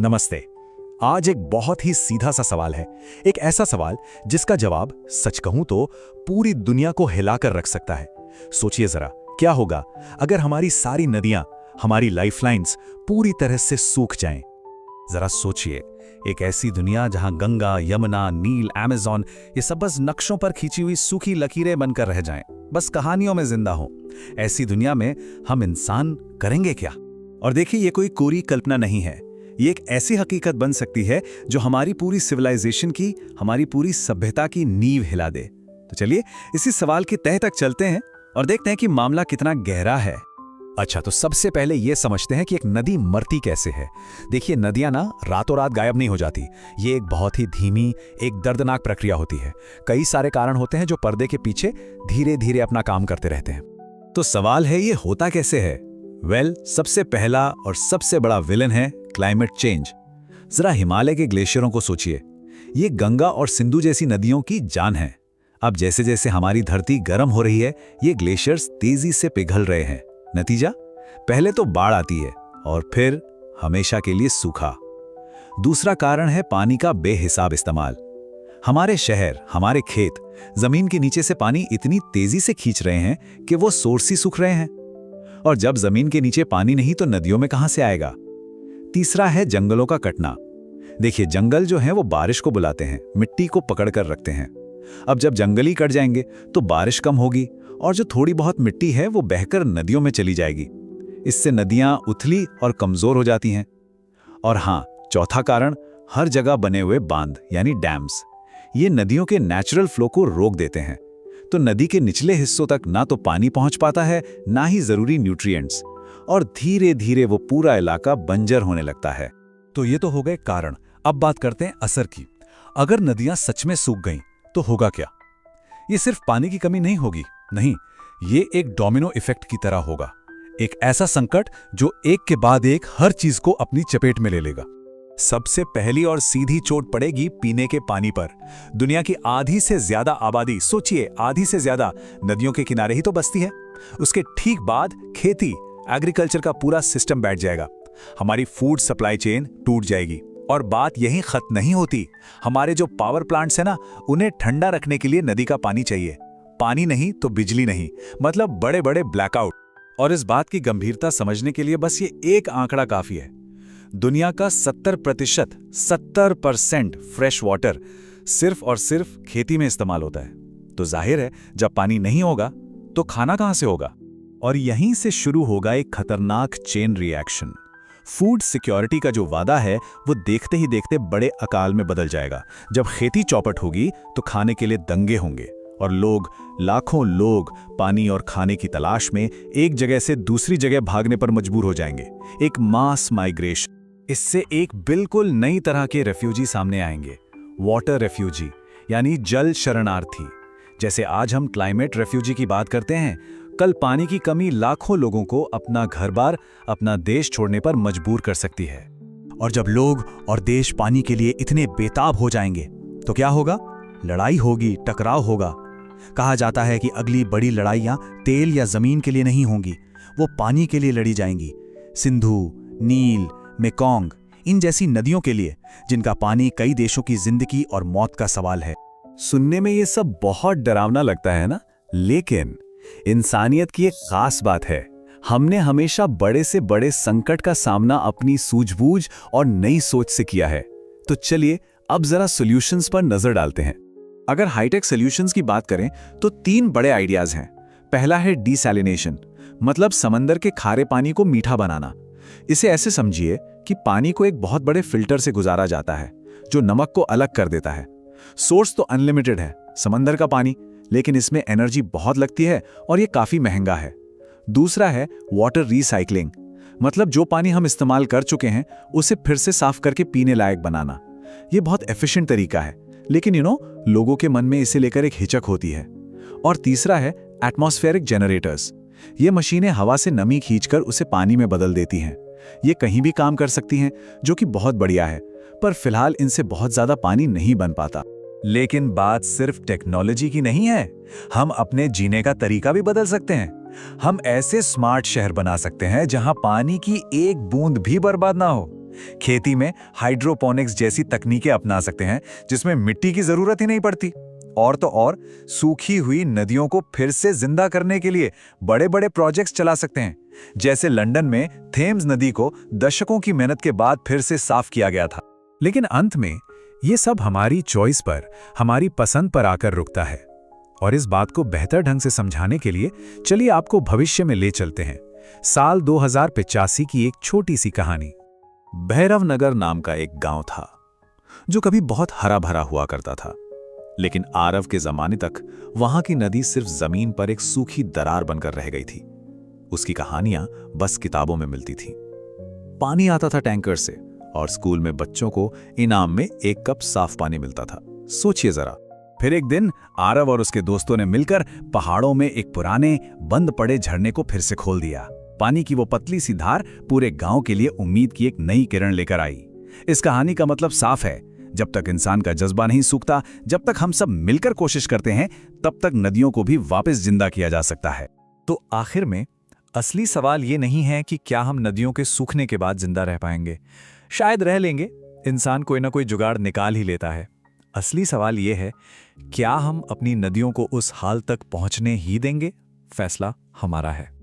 नमस्ते। आज एक बहुत ही सीधा सा सवाल है। एक ऐसा सवाल जिसका जवाब सच कहूं तो पूरी दुनिया को हिलाकर रख सकता है। सोचिए जरा, क्या होगा अगर हमारी सारी नदियां, हमारी लाइफलाइंस पूरी तरह से सूख जाएं? जरा सोचिए, एक ऐसी दुनिया जहां गंगा, यमुना, नील, अमेज़न ये सब बस नक्शों पर खींची हुई सूखी लकीरें बनकर रह जाएं, बस कहानियों में जिंदा हो। ऐसी दुनिया में हम इंसान करेंगे क्या? और देखिए, ये कोई कोरी कल्पना नहीं है। ये एक ऐसी हकीकत बन सकती है जो हमारी पूरी सिविलाइजेशन की, हमारी पूरी सभ्यता की नींव हिला दे। तो चलिए इसी सवाल के तह तक चलते हैं और देखते हैं कि मामला कितना गहरा है। अच्छा, तो सबसे पहले ये समझते हैं कि एक नदी मरती कैसे है। देखिए, नदियां ना रातों रात गायब नहीं हो जाती। ये एक बहुत ही धीमी, एक दर्दनाक प्रक्रिया होती है। कई सारे कारण होते हैं जो पर्दे के पीछे धीरे धीरे अपना काम करते रहते हैं। तो सवाल है, ये होता कैसे है? सबसे पहला और सबसे बड़ा विलन है क्लाइमेट चेंज। जरा हिमालय के ग्लेशियरों को सोचिए। ये गंगा और सिंधु जैसी नदियों की जान है। अब जैसे जैसे हमारी धरती गर्म हो रही है, ये ग्लेशियर्स तेजी से पिघल रहे हैं। नतीजा, पहले तो बाढ़ आती है और फिर हमेशा के लिए सूखा। दूसरा कारण है पानी का बेहिसाब इस्तेमाल। हमारे शहर, हमारे खेत जमीन के नीचे से पानी इतनी तेजी से खींच रहे हैं कि वो सोर्स ही सूख रहे हैं। और जब जमीन के नीचे पानी नहीं तो नदियों में कहां से आएगा? तीसरा है जंगलों का कटना। देखिए, जंगल जो है वो बारिश को बुलाते हैं, मिट्टी को पकड़ कर रखते हैं। अब जब जंगल ही कट जाएंगे तो बारिश कम होगी और जो थोड़ी बहुत मिट्टी है वो बहकर नदियों में चली जाएगी। इससे नदियां उथली और कमजोर हो जाती हैं। और हाँ, चौथा कारण, हर जगह बने हुए बांध यानी डैम्स। ये नदियों के नेचुरल फ्लो को रोक देते हैं। तो नदी के निचले हिस्सों तक ना तो पानी पहुंच पाता है, ना ही जरूरी न्यूट्रिएंट्स, और धीरे धीरे वो पूरा इलाका बंजर होने लगता है। तो ये तो हो गए कारण। अब बात करते हैं असर की। अगर नदियां सच में सूख गईं तो होगा क्या? ये सिर्फ पानी की कमी नहीं होगी, नहीं, ये एक डोमिनो इफेक्ट की तरह होगा। एक ऐसा संकट जो एक के बाद एक हर चीज को अपनी चपेट में ले लेगा। सबसे पहली और सीधी चोट पड़ेगी पीने के पानी पर। दुनिया की आधी से ज्यादा आबादी, सोचिए, आधी से ज्यादा नदियों के किनारे ही तो बसती है। उसके ठीक बाद खेती, एग्रीकल्चर का पूरा सिस्टम बैठ जाएगा। हमारी फूड सप्लाई चेन टूट जाएगी। और बात यहीं खत्म नहीं होती। हमारे जो पावर प्लांट्स हैं ना, उन्हें ठंडा रखने के लिए नदी का पानी चाहिए। पानी नहीं तो बिजली नहीं, मतलब बड़े बड़े ब्लैकआउट। और इस बात की गंभीरता समझने के लिए बस ये एक आंकड़ा काफी है। दुनिया का 70% फ्रेश वाटर सिर्फ और सिर्फ खेती में इस्तेमाल होता है। तो जाहिर है, जब पानी नहीं होगा तो खाना कहां से होगा? और यहीं से शुरू होगा एक खतरनाक चेन रिएक्शन। फूड सिक्योरिटी का जो वादा है वो देखते ही देखते बड़े अकाल में बदल जाएगा। जब खेती चौपट होगी तो खाने के लिए दंगे होंगे और लोग, लाखों लोग पानी और खाने की तलाश में एक जगह से दूसरी जगह भागने पर मजबूर हो जाएंगे। एक मास माइग्रेशन। इससे एक बिल्कुल नई तरह के रेफ्यूजी सामने आएंगे, वाटर रेफ्यूजी, यानी जल शरणार्थी। जैसे आज हम क्लाइमेट रेफ्यूजी की बात करते हैं, कल पानी की कमी लाखों लोगों को अपना घर-बार, अपना देश छोड़ने पर मजबूर कर सकती है। और जब लोग और देश पानी के लिए इतने बेताब हो जाएंगे तो क्या होगा? लड़ाई होगी, टकराव होगा। कहा जाता है कि अगली बड़ी लड़ाइयां तेल या जमीन के लिए नहीं होंगी, वो पानी के लिए लड़ी जाएंगी। सिंधु, नील, मेकोंग, इन जैसी नदियों के लिए, जिनका पानी कई देशों की जिंदगी और मौत का सवाल है। सुनने में ये सब बहुत डरावना लगता है ना, लेकिन इंसानियत की एक खास बात है। हमने हमेशा बड़े से बड़े संकट का सामना अपनी सूझबूझ और नई सोच से किया है। तो चलिए अब जरा सॉल्यूशंस पर नजर डालते हैं। अगर हाईटेक सॉल्यूशंस की बात करें तो 3 बड़े आइडियाज हैं। पहला है डिसैलिनेशन, मतलब समंदर के खारे पानी को मीठा बनाना। इसे ऐसे समझिए कि पानी को एक बहुत बड़े फिल्टर से गुजारा जाता है जो नमक को अलग कर देता है। सोर्स तो अनलिमिटेड है, समंदर का पानी, लेकिन इसमें एनर्जी बहुत लगती है और ये काफी महंगा है। दूसरा है वाटर रिसाइकलिंग, मतलब जो पानी हम इस्तेमाल कर चुके हैं उसे फिर से साफ करके पीने लायक बनाना। ये बहुत एफिशिएंट तरीका है, लेकिन लोगों के मन में इसे लेकर एक हिचक होती है। और तीसरा है एटमॉस्फेरिक जनरेटर्स। ये मशीनें हवा से नमी खींचकर उसे पानी में बदल देती हैं। ये कहीं भी काम कर सकती हैं, जो कि बहुत बढ़िया है, पर फिलहाल इनसे बहुत ज्यादा पानी नहीं बन पाता। लेकिन बात सिर्फ टेक्नोलॉजी की नहीं है, हम अपने जीने का तरीका भी बदल सकते हैं। हम ऐसे स्मार्ट शहर बना सकते हैं जहां पानी की एक बूंद भी बर्बाद ना हो। खेती में हाइड्रोपोनिक्स जैसी तकनीकें अपना सकते हैं जिसमें मिट्टी की जरूरत ही नहीं पड़ती। और तो और सूखी हुई नदियों को फिर से जिंदा करने के लिए बड़े बड़े प्रोजेक्ट्स चला सकते हैं। जैसे लंदन में थेम्स नदी को दशकों की मेहनत के बाद फिर से साफ किया गया था। लेकिन अंत में ये सब हमारी चॉइस पर, हमारी पसंद पर आकर रुकता है। और इस बात को बेहतर ढंग से समझाने के लिए चलिए आपको भविष्य में ले चलते हैं। साल 2085 की एक छोटी सी कहानी। भैरव नगर नाम का एक गांव था जो कभी बहुत हरा भरा हुआ करता था, लेकिन आरव के जमाने तक वहां की नदी सिर्फ जमीन पर एक सूखी दरार बनकर रह गई थी। उसकी कहानियां बस किताबों में मिलती थी। पानी आता था टैंकर से और स्कूल में बच्चों को इनाम में 1 कप साफ पानी मिलता था। सोचिए जरा। फिर एक दिन आरव और उसके दोस्तों ने मिलकर पहाड़ों में एक पुराने बंद पड़े झरने को फिर से खोल दिया। पानी की वो पतली सी धार पूरे गांव के लिए उम्मीद की एक नई किरण लेकर आई। इस कहानी का मतलब साफ है, जब तक इंसान का जज्बा नहीं सूखता, जब तक हम सब मिलकर कोशिश करते हैं, तब तक नदियों को भी वापस जिंदा किया जा सकता है। तो आखिर में असली सवाल ये नहीं है कि क्या हम नदियों के सूखने के बाद जिंदा रह पाएंगे। शायद रह लेंगे, इंसान कोई ना कोई जुगाड़ निकाल ही लेता है। असली सवाल ये है, क्या हम अपनी नदियों को उस हाल तक पहुंचने ही देंगे? फैसला हमारा है।